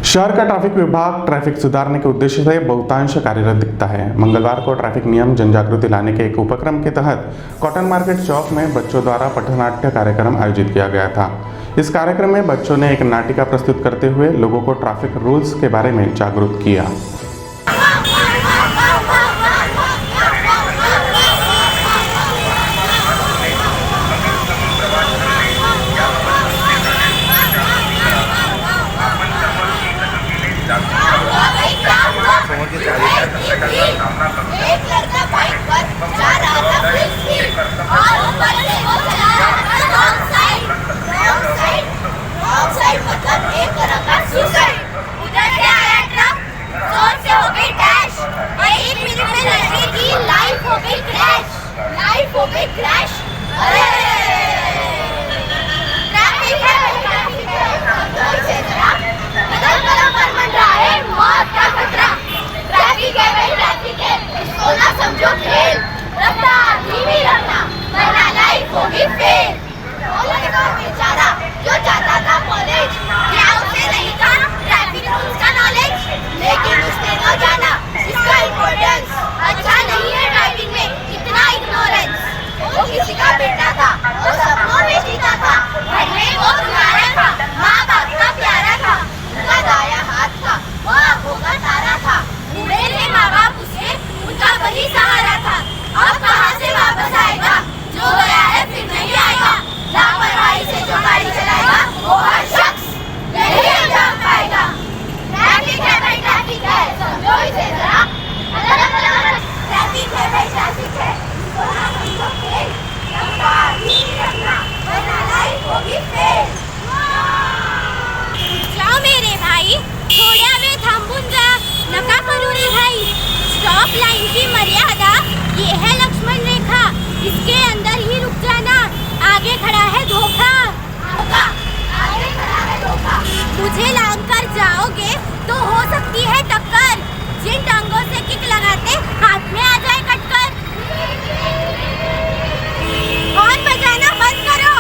शहर का ट्रैफिक विभाग ट्रैफिक सुधारने के उद्देश्य से बहुतांश कार्यरत दिखता है। मंगलवार को ट्रैफिक नियम जन जागृति लाने के एक उपक्रम के तहत कॉटन मार्केट चौक में बच्चों द्वारा पथनाट्य कार्यक्रम आयोजित किया गया था। इस कार्यक्रम में बच्चों ने एक नाटिका प्रस्तुत करते हुए लोगों को ट्रैफिक रूल्स के बारे में जागरूक किया। एक लड़का बाइक पर जा रहा था फुल स्पीड और ऊपर से वो चला रहा था रॉन्ग साइड मतलब एक तरह का सुसाइड। उधर से आया ट्रक, जोर से हो गई डैश और 1 मिनट में लड़के की लाइफ हो गई क्रैश। अरे ट्रैफिक है जोर से जरा बदल पर मंडरा है मौत का खतरा। ट्रैफिक है इसको ना समझो खेल, रफ्तार धीमी रखना वरना लाइफ होगी फेल। वो लड़का बेचारा जो जाता था कॉलेज, क्या उसे नहीं था ट्रैफिक रूल्स का नॉलेज? लेकिन उसने न जाना इसका इम्पोर्टेंस। अच्छा नहीं है ड्राइविंग में इतना इग्नोरेंस। वो किसी का बेटा था, वो सपनों में जीता था, घर में वो प्यारा था, माँ बाप का प्यारा था, उनका दाया हाथ था, वो आंखों का तारा था। बूढ़े थे माँ बाप उसके, उनका वही सहारा था। अब कहाँ से वापस आएगा? जो गया है फिर नहीं आएगा। लापरवाही से जो गाड़ी चलाएगा वो हर शख्स यही अंजाम पाएगा। ट्रैफिक है भाई ट्रैफिक है, समझो इसे जरा। ट्रैफिक है भाई ट्रैफिक है, इसको ना समझो खेल, रफ्तार धीमी रखना वरना लाइफ होगी फेल। जाओ मेरे भाई, थोड्या वेळ थांबून जा, नका करू रे घाई। स्टॉप लाइन की मर्यादा ये है लक्ष्मण रेखा, इसके अंदर ही रुक जाना, आगे खड़ा है धोखा। मुझे लांग कर जाओगे तो हो सकती है टक्कर, जिन टांगों से किक लगाते हाथ में आ जाए कटकर। हॉर्न बजाना बंद करो,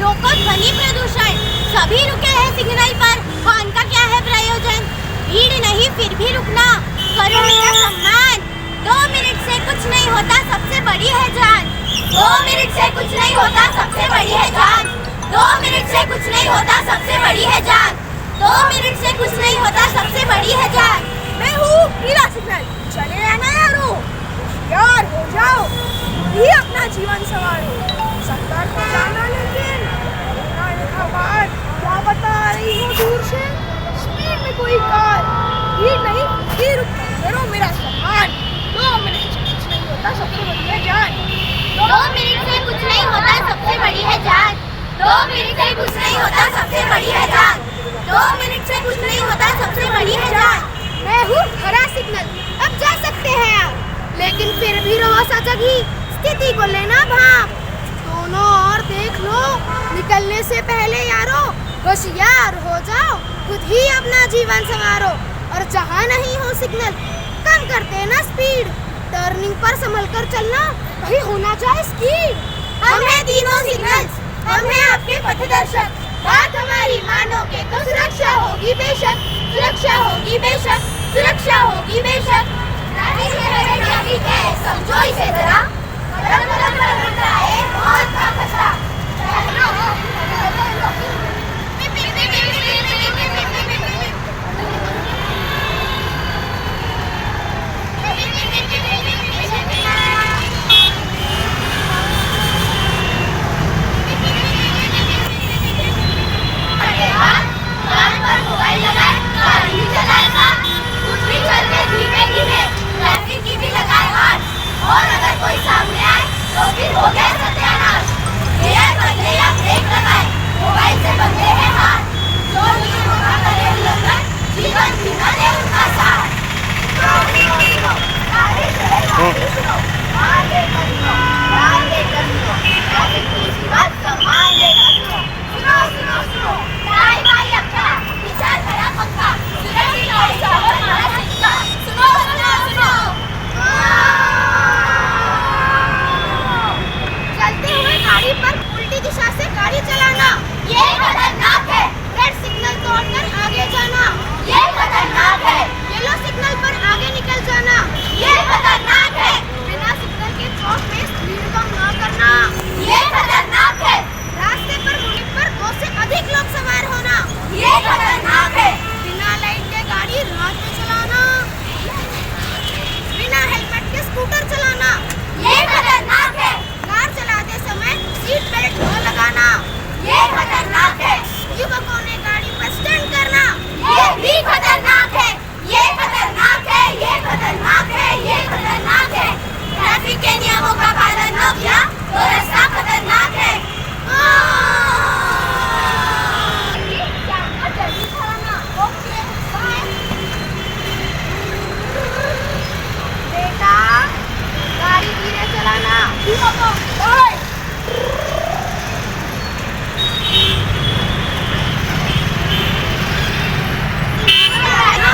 रोको ध्वनि प्रदूषण, सभी रुके हैं सिग्नल पर, हॉर्न का क्या है प्रयोजन? भीड़ नहीं फिर भी रुकना, करो मेरा सम्मान। 2 मिनट से कुछ नहीं होता सबसे बड़ी है जान। 2 मिनट से कुछ नहीं होता सबसे बड़ी है जान। 2 मिनट से कुछ नहीं होता सबसे बड़ी है जान। 2 मिनट से कुछ नहीं होता सबसे बड़ी है जान। मैं हूँ पीला सिग्नल, चले आना यारो, यार हो जाओ, भी अपना जीवन संवारो। सत्तर को जाना लेकिन क्या बता रही हूँ दूर से, स्पीड में कोई कार, भीड़ नहीं फिर रुकना, करो मेरा सम्मान। 2 मिनट से कुछ नहीं होता सबसे बड़ी है जान। 2 मिनट से कुछ नहीं होता सबसे बड़ी है जान। 2 मिनट से कुछ नहीं होता सबसे बड़ी है जान। 2 मिनट से कुछ नहीं होता सबसे बड़ी है जान। मैं हूँ हरा सिग्नल, अब जा सकते हैं आप, लेकिन फिर भी रहो सजगी, स्थिति को लेना भाप। दोनों और देख लो, निकलने से पहले यारो होशियार हो जाओ, खुद ही अपना जीवन संवारो। और जहाँ नहीं हो सिग्नल कम कर देना स्पीड, टर्निंग पर संभल कर चलना, कहीं होना चाहे स्पीड। हम हैं तीनों सिग्नल्स, हम हैं आपके पथदर्शक, बात हमारी मानोगे तो सुरक्षा होगी बेशक, सुरक्षा होगी बेशक, सुरक्षा होगी बेशक। ट्रैफिक है समझो इसे जरा, मौत का खतरा। ट्रैफिक की भी लगाए हाथ, और अगर कोई सामने आए तो फिर हो गया सत्यानाश। गियर बदले या ब्रेक लगाए, मोबाइल से बदले हैं हाथ, जो नियमों का करे उल्लंघन, जीवन जीना दे उनका साथ। आगे करियो, ट्रैफिक पुलिस की बात सम्मान देगा सुनो। सुनो भाई भाई अपना विचार करा पक्का, सुरक्षित और सफल हमारा सिक्का। सुनो चलते हुए गाड़ी पर उल्टी दिशा से गाड़ी चलाना ये खतरनाक है। रेड सिग्नल तोड़कर आगे जाना चलना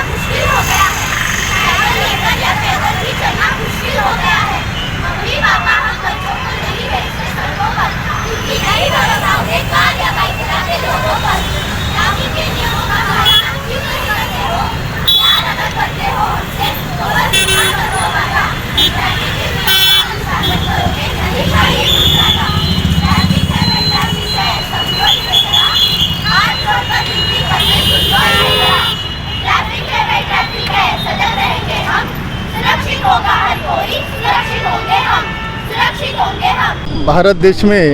मुश्किल हो गया है, साइकिल लेकर या पैदल भी चलना मुश्किल हो गया है। मम्मी पापा हम बच्चों को नहीं भेजते सड़कों पर, क्योंकि नहीं भरोसा उन्हें कार या बाइक चलाते लोगों पर। ट्रैफिक के नियमों का पालन क्यों नहीं करते हो? प्यार अगर करते हो हमसे तो बस ध्यान रखो बाबा, ट्रैफिक के नियमों का अनुपालन करोगे नहीं चाहिए दूसरा का। ट्रैफिक है भाई ट्रैफिक है, समझो इसे जरा, हाथ जोड़ कर विनती करते सुन लो इसे जरा। ट्रैफिक है भाई ट्रैफिक है, सजग रहेंगे हम, सुरक्षित होगा हर कोई, सुरक्षित होंगे हम, सुरक्षित होंगे हम। भारत देश में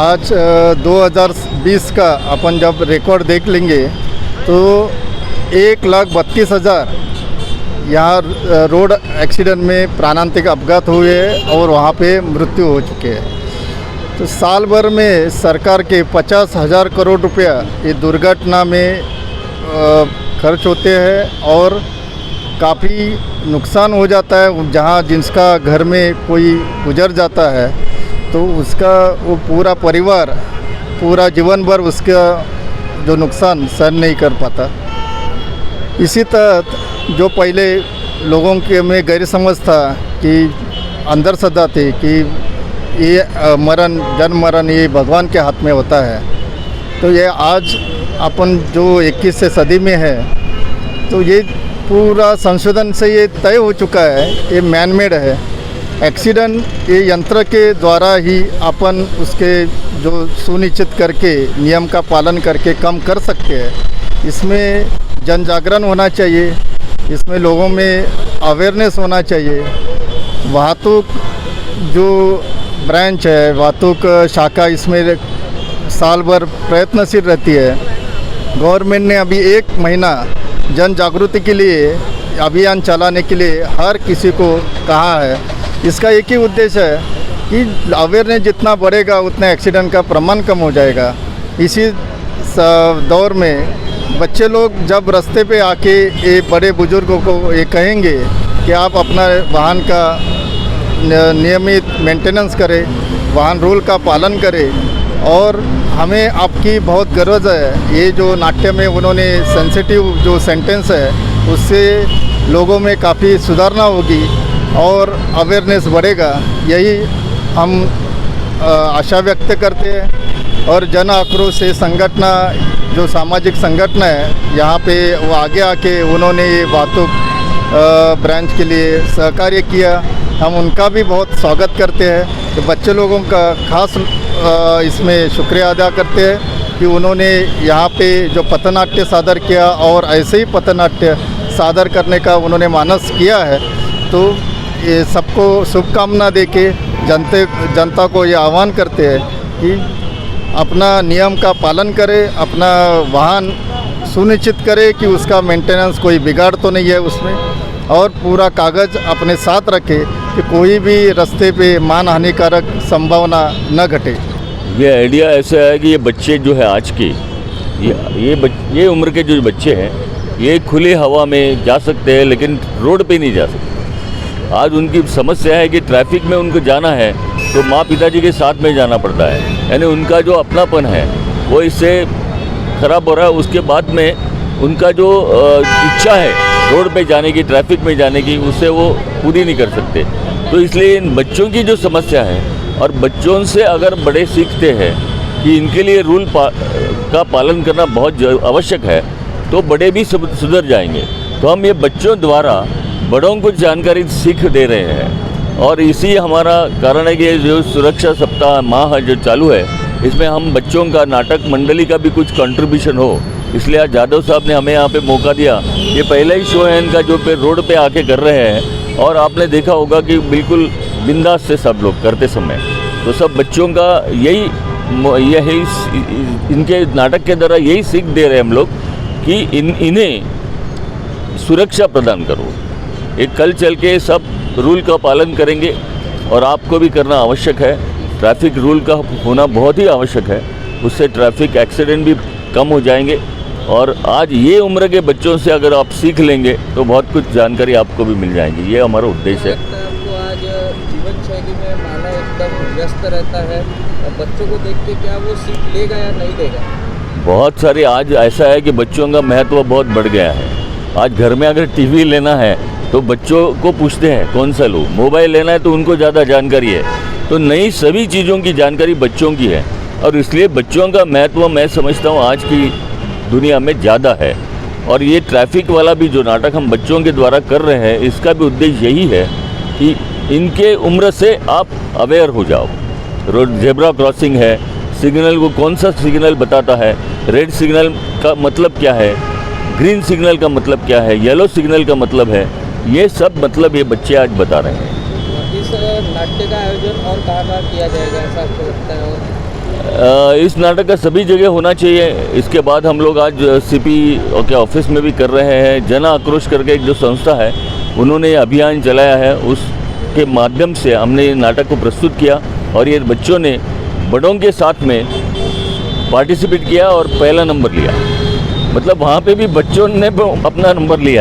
आज 2020 का अपन जब रिकॉर्ड देख लेंगे तो 1,32,000 यहाँ रोड एक्सीडेंट में प्राणांतिक अपघात हुए और वहाँ पे मृत्यु हो चुके हैं। तो साल भर में सरकार के 50,000 करोड़ रुपया ये दुर्घटना में खर्च होते हैं और काफ़ी नुकसान हो जाता है। जहाँ जिसका घर में कोई गुजर जाता है तो उसका वो पूरा परिवार पूरा जीवन भर उसका जो नुकसान सहन नहीं कर पाता। इसी तरह जो पहले लोगों के में गैर समझ था कि अंदर सदा थी कि ये मरण जन्म मरण ये भगवान के हाथ में होता है, तो ये आज अपन जो 21वीं सदी में है तो ये पूरा संशोधन से ये तय हो चुका है, ये मैन मेड है। एक्सीडेंट ये यंत्र के द्वारा ही अपन उसके जो सुनिश्चित करके नियम का पालन करके कम कर सकते हैं। इसमें जन जागरण होना चाहिए, इसमें लोगों में अवेयरनेस होना चाहिए। वाहतुक जो ब्रांच है, वाहतुक शाखा इसमें साल भर प्रयत्नशील रहती है। गवर्नमेंट ने अभी 1 महीना जन जागृति के लिए अभियान चलाने के लिए हर किसी को कहा है। इसका एक ही उद्देश्य है कि अवेयरनेस जितना बढ़ेगा उतना एक्सीडेंट का प्रमाण कम हो जाएगा। इसी दौर में बच्चे लोग जब रास्ते पे आके ये बड़े बुजुर्गों को ये कहेंगे कि आप अपना वाहन का नियमित मेंटेनेंस करें, वाहन रूल का पालन करें और हमें आपकी बहुत ज़रूरत है। ये जो नाट्य में उन्होंने सेंसिटिव जो सेंटेंस है उससे लोगों में काफ़ी सुधारना होगी और अवेयरनेस बढ़ेगा, यही हम आशा व्यक्त करते हैं। और जन आक्रोश से संगठन जो सामाजिक संगठन है यहाँ पे वो आगे आके उन्होंने ये वाहतुक ब्रांच के लिए सहकार्य किया, हम उनका भी बहुत स्वागत करते हैं। तो बच्चे लोगों का खास इसमें शुक्रिया अदा करते हैं कि उन्होंने यहाँ पे जो पथनाट्य सादर किया और ऐसे ही पथनाट्य सादर करने का उन्होंने मानस किया है। तो ये सबको शुभकामना देके जनता को ये आह्वान करते हैं कि अपना नियम का पालन करें, अपना वाहन सुनिश्चित करें कि उसका मेंटेनेंस कोई बिगाड़ तो नहीं है उसमें, और पूरा कागज़ अपने साथ रखें कि कोई भी रास्ते पे मान हानिकारक संभावना न घटे। ये आइडिया ऐसा है कि ये बच्चे जो है आज के ये उम्र के जो बच्चे हैं ये खुली हवा में जा सकते हैं लेकिन रोड पे नहीं जा सकते। आज उनकी समस्या है कि ट्रैफिक में उनको जाना है तो माँ पिताजी के साथ में जाना पड़ता है, यानी उनका जो अपनापन है वो इससे ख़राब हो रहा है। उसके बाद में उनका जो इच्छा है रोड पे जाने की, ट्रैफिक में जाने की, उससे वो पूरी नहीं कर सकते। तो इसलिए इन बच्चों की जो समस्या है और बच्चों से अगर बड़े सीखते हैं कि इनके लिए रूल का पालन करना बहुत आवश्यक है तो बड़े भी सुधर जाएंगे। तो हम ये बच्चों द्वारा बड़ों को जानकारी सीख दे रहे हैं और इसी हमारा कारण है कि ये जो सुरक्षा सप्ताह माह जो चालू है इसमें हम बच्चों का नाटक मंडली का भी कुछ कंट्रीब्यूशन हो, इसलिए आज जादव साहब ने हमें यहाँ पे मौका दिया। ये पहला ही शो है इनका जो पे रोड पे आके कर रहे हैं और आपने देखा होगा कि बिल्कुल बिंदास से सब लोग करते समय। तो सब बच्चों का यही इनके नाटक के द्वारा यही सीख दे रहे हैं हम लोग कि इन्हें सुरक्षा प्रदान करो। एक कल चल के सब रूल का पालन करेंगे और आपको भी करना आवश्यक है। ट्रैफिक रूल का होना बहुत ही आवश्यक है, उससे ट्रैफिक एक्सीडेंट भी कम हो जाएंगे। और आज ये उम्र के बच्चों से अगर आप सीख लेंगे तो बहुत कुछ जानकारी आपको भी मिल जाएगी। ये हमारा उद्देश्य है। शैली में मानव एकदम व्यस्त रहता है और बच्चों को देख के क्या वो सीख लेगा या नहीं लेगा? बहुत सारे आज ऐसा है कि बच्चों का महत्व बहुत बढ़ गया है। आज घर में अगर टीवी लेना है तो बच्चों को पूछते हैं कौन सा लो, मोबाइल लेना है तो उनको ज़्यादा जानकारी है। तो नई सभी चीज़ों की जानकारी बच्चों की है और इसलिए बच्चों का महत्व मैं समझता हूँ आज की दुनिया में ज़्यादा है। और ये ट्रैफिक वाला भी जो नाटक हम बच्चों के द्वारा कर रहे हैं, इसका भी उद्देश्य यही है कि इनके उम्र से आप अवेयर हो जाओ। रोड जेब्रा क्रॉसिंग है, सिग्नल को कौन सा सिग्नल बताता है, रेड सिग्नल का मतलब क्या है, ग्रीन सिग्नल का मतलब क्या है, येलो सिग्नल का मतलब है, ये सब मतलब ये बच्चे आज बता रहे हैं। इस नाट्य का आयोजन और कहाँ किया जाएगा ऐसा आपको लगता है? इस नाटक का सभी जगह होना चाहिए। इसके बाद हम लोग आज सीपी के ऑफिस में भी कर रहे हैं। जन आक्रोश करके एक जो संस्था है उन्होंने ये अभियान चलाया है, उसके माध्यम से हमने ये नाटक को प्रस्तुत किया और ये बच्चों ने बड़ों के साथ में पार्टिसिपेट किया और पहला नंबर लिया। मतलब वहाँ पे भी बच्चों ने अपना नंबर लिया है।